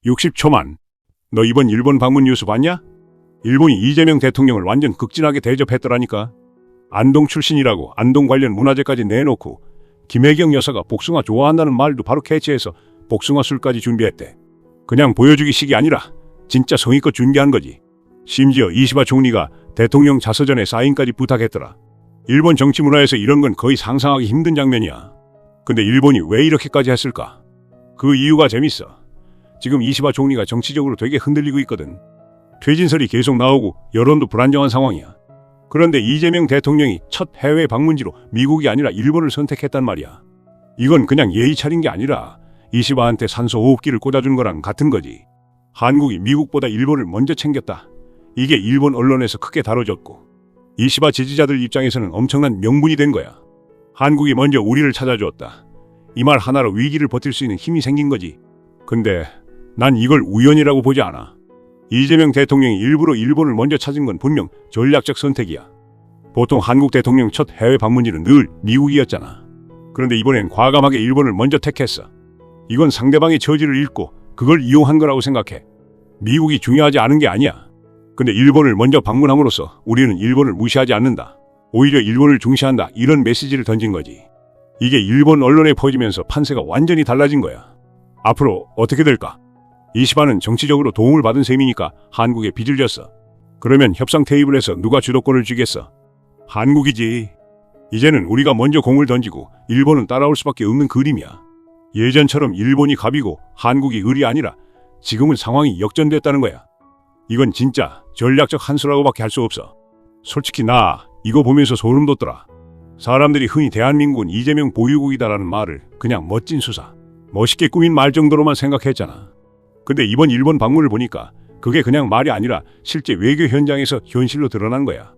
60초만. 너 이번 일본 방문 뉴스 봤냐? 일본이 이재명 대통령을 완전 극진하게 대접했더라니까. 안동 출신이라고 안동 관련 문화재까지 내놓고 김혜경 여사가 복숭아 좋아한다는 말도 바로 캐치해서 복숭아 술까지 준비했대. 그냥 보여주기식이 아니라 진짜 성의껏 준비한 거지. 심지어 이시바 총리가 대통령 자서전에 사인까지 부탁했더라. 일본 정치 문화에서 이런 건 거의 상상하기 힘든 장면이야. 근데 일본이 왜 이렇게까지 했을까? 그 이유가 재밌어. 지금 이시바 총리가 정치적으로 되게 흔들리고 있거든. 퇴진설이 계속 나오고 여론도 불안정한 상황이야. 그런데 이재명 대통령이 첫 해외 방문지로 미국이 아니라 일본을 선택했단 말이야. 이건 그냥 예의 차린 게 아니라 이시바한테 산소 호흡기를 꽂아준 거랑 같은 거지. 한국이 미국보다 일본을 먼저 챙겼다. 이게 일본 언론에서 크게 다뤄졌고 이시바 지지자들 입장에서는 엄청난 명분이 된 거야. 한국이 먼저 우리를 찾아주었다. 이 말 하나로 위기를 버틸 수 있는 힘이 생긴 거지. 근데 난 이걸 우연이라고 보지 않아. 이재명 대통령이 일부러 일본을 먼저 찾은 건 분명 전략적 선택이야. 보통 한국 대통령 첫 해외 방문지는 늘 미국이었잖아. 그런데 이번엔 과감하게 일본을 먼저 택했어. 이건 상대방의 처지를 읽고 그걸 이용한 거라고 생각해. 미국이 중요하지 않은 게 아니야. 근데 일본을 먼저 방문함으로써 우리는 일본을 무시하지 않는다. 오히려 일본을 중시한다. 이런 메시지를 던진 거지. 이게 일본 언론에 퍼지면서 판세가 완전히 달라진 거야. 앞으로 어떻게 될까? 이시바는 정치적으로 도움을 받은 셈이니까 한국에 빚을 졌어. 그러면 협상 테이블에서 누가 주도권을 쥐겠어? 한국이지. 이제는 우리가 먼저 공을 던지고 일본은 따라올 수밖에 없는 그림이야. 예전처럼 일본이 갑이고 한국이 을이 아니라 지금은 상황이 역전됐다는 거야. 이건 진짜 전략적 한 수라고밖에 할 수 없어. 솔직히 나 이거 보면서 소름 돋더라. 사람들이 흔히 대한민국은 이재명 보유국이다라는 말을 그냥 멋진 수사, 멋있게 꾸민 말 정도로만 생각했잖아. 근데 이번 일본 방문을 보니까 그게 그냥 말이 아니라 실제 외교 현장에서 현실로 드러난 거야.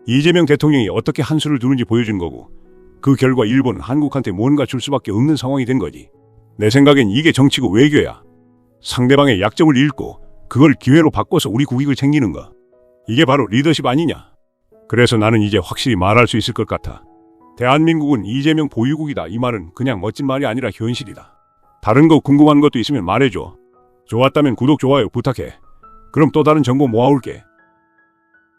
이재명 대통령이 어떻게 한 수를 두는지 보여준 거고 그 결과 일본은 한국한테 뭔가 줄 수밖에 없는 상황이 된 거지. 내 생각엔 이게 정치고 외교야. 상대방의 약점을 읽고 그걸 기회로 바꿔서 우리 국익을 챙기는 거. 이게 바로 리더십 아니냐. 그래서 나는 이제 확실히 말할 수 있을 것 같아. 대한민국은 이재명 보유국이다. 이 말은 그냥 멋진 말이 아니라 현실이다. 다른 거 궁금한 것도 있으면 말해줘. 좋았다면 구독, 좋아요 부탁해. 그럼 또 다른 정보 모아올게.